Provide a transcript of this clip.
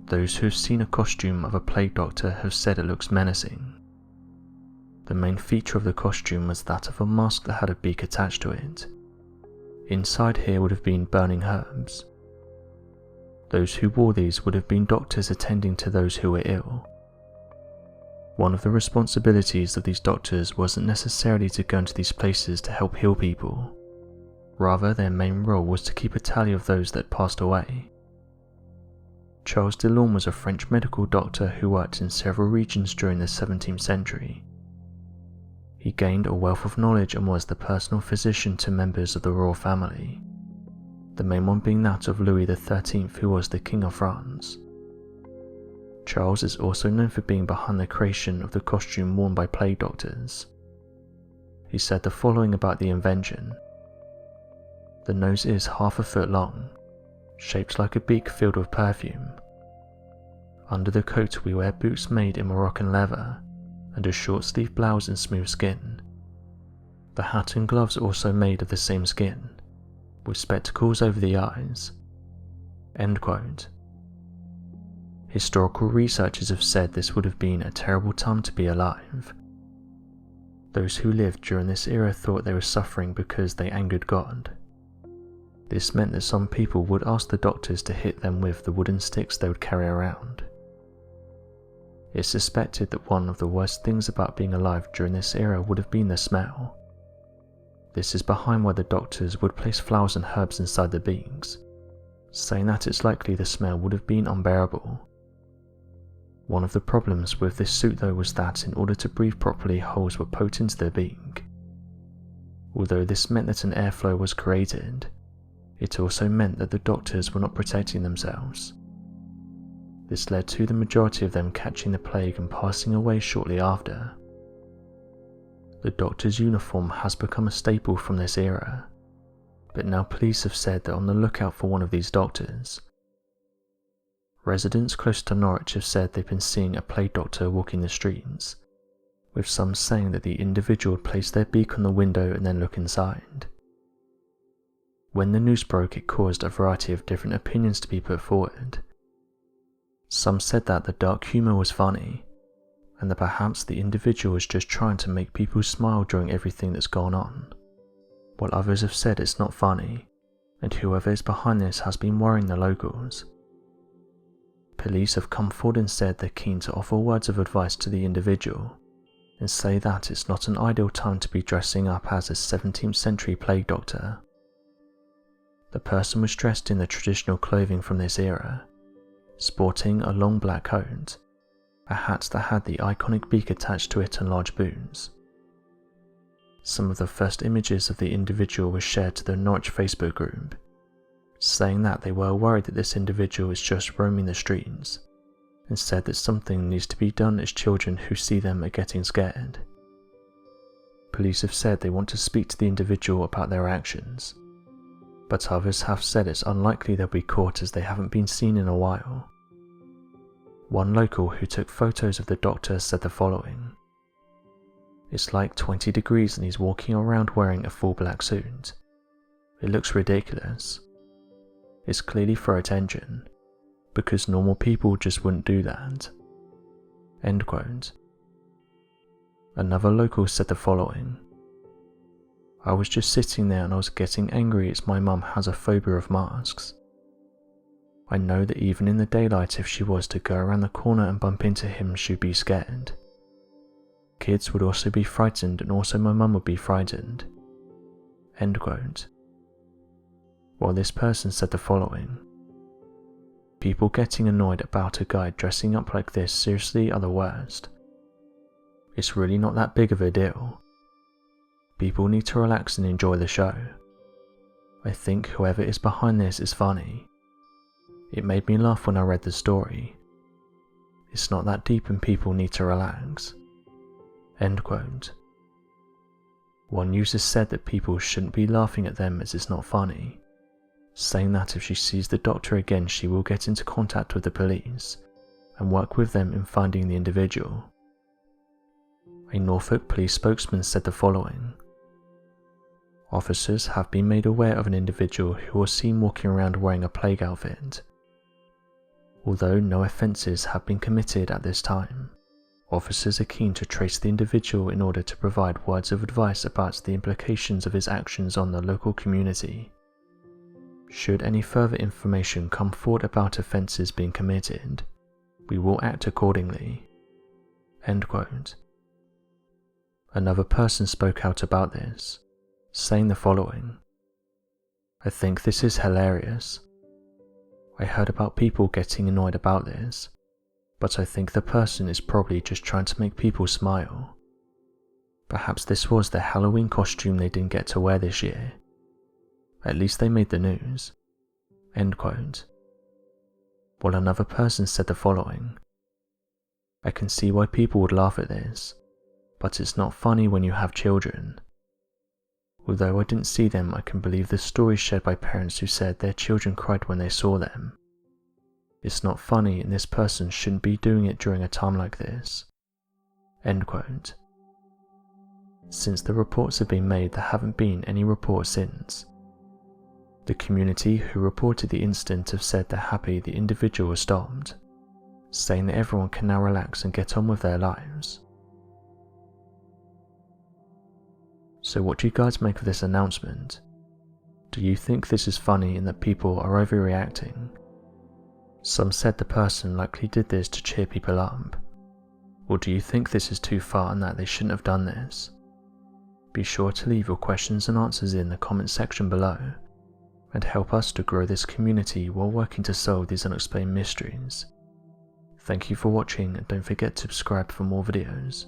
Those who have seen a costume of a plague doctor have said it looks menacing. The main feature of the costume was that of a mask that had a beak attached to it. Inside here would have been burning herbs. Those who wore these would have been doctors attending to those who were ill. One of the responsibilities of these doctors wasn't necessarily to go into these places to help heal people. Rather, their main role was to keep a tally of those that passed away. Charles Delorme was a French medical doctor who worked in several regions during the 17th century. He gained a wealth of knowledge and was the personal physician to members of the royal family, the main one being that of Louis XIII, who was the King of France. Charles is also known for being behind the creation of the costume worn by plague doctors. He said the following about the invention: "The nose is half a foot long, shaped like a beak filled with perfume. Under the coat we wear boots made in Moroccan leather, and a short-sleeved blouse in smooth skin. The hat and gloves also made of the same skin, with spectacles over the eyes." End quote. Historical researchers have said this would have been a terrible time to be alive. Those who lived during this era thought they were suffering because they angered God. This meant that some people would ask the doctors to hit them with the wooden sticks they would carry around. It's suspected that one of the worst things about being alive during this era would have been the smell. This is behind why the doctors would place flowers and herbs inside the beaks, saying that it's likely the smell would have been unbearable. One of the problems with this suit though was that in order to breathe properly, holes were poked into the beak. Although this meant that an airflow was created, it also meant that the doctors were not protecting themselves. This led to the majority of them catching the plague and passing away shortly after. The doctor's uniform has become a staple from this era, but now police have said they're on the lookout for one of these doctors. Residents close to Norwich have said they've been seeing a plague doctor walking the streets, with some saying that the individual would place their beak on the window and then look inside. When the news broke, it caused a variety of different opinions to be put forward. Some said that the dark humour was funny, and that perhaps the individual was just trying to make people smile during everything that's gone on, while others have said it's not funny, and whoever is behind this has been worrying the locals. Police have come forward and said they're keen to offer words of advice to the individual, and say that it's not an ideal time to be dressing up as a 17th century plague doctor. The person was dressed in the traditional clothing from this era, sporting a long black coat, a hat that had the iconic beak attached to it and large boots. Some of the first images of the individual were shared to the Norwich Facebook group, saying that they were worried that this individual is just roaming the streets, and said that something needs to be done as children who see them are getting scared. Police have said they want to speak to the individual about their actions, but others have said it's unlikely they'll be caught as they haven't been seen in a while. One local who took photos of the doctor said the following: "It's like 20 degrees and he's walking around wearing a full black suit. It looks ridiculous. It's clearly for attention, because normal people just wouldn't do that." End quote. Another local said the following: "I was just sitting there and I was getting angry as my mum has a phobia of masks. I know that even in the daylight, if she was to go around the corner and bump into him, she'd be scared. Kids would also be frightened, and also my mum would be frightened." End quote. While this person said the following: "People getting annoyed about a guy dressing up like this seriously are the worst. It's really not that big of a deal. People need to relax and enjoy the show. I think whoever is behind this is funny. It made me laugh when I read the story. It's not that deep and people need to relax." End quote. One user said that people shouldn't be laughing at them as it's not funny, saying that if she sees the doctor again she will get into contact with the police and work with them in finding the individual. A Norfolk police spokesman said the following: "Officers have been made aware of an individual who was seen walking around wearing a plague outfit. Although no offences have been committed at this time, officers are keen to trace the individual in order to provide words of advice about the implications of his actions on the local community. Should any further information come forward about offences being committed, we will act accordingly." End quote. Another person spoke out about this, saying the following: "I think this is hilarious. I heard about people getting annoyed about this, but I think the person is probably just trying to make people smile. Perhaps this was their Halloween costume they didn't get to wear this year. At least they made the news." End quote. While another person said the following: "I can see why people would laugh at this, but it's not funny when you have children. Although I didn't see them, I can believe the stories shared by parents who said their children cried when they saw them. It's not funny, and this person shouldn't be doing it during a time like this." End quote. Since the reports have been made, there haven't been any reports since. The community who reported the incident have said they're happy the individual was stopped, saying that everyone can now relax and get on with their lives. So what do you guys make of this announcement? Do you think this is funny and that people are overreacting? Some said the person likely did this to cheer people up. Or do you think this is too far and that they shouldn't have done this? Be sure to leave your questions and answers in the comment section below, and help us to grow this community while working to solve these unexplained mysteries. Thank you for watching, and don't forget to subscribe for more videos.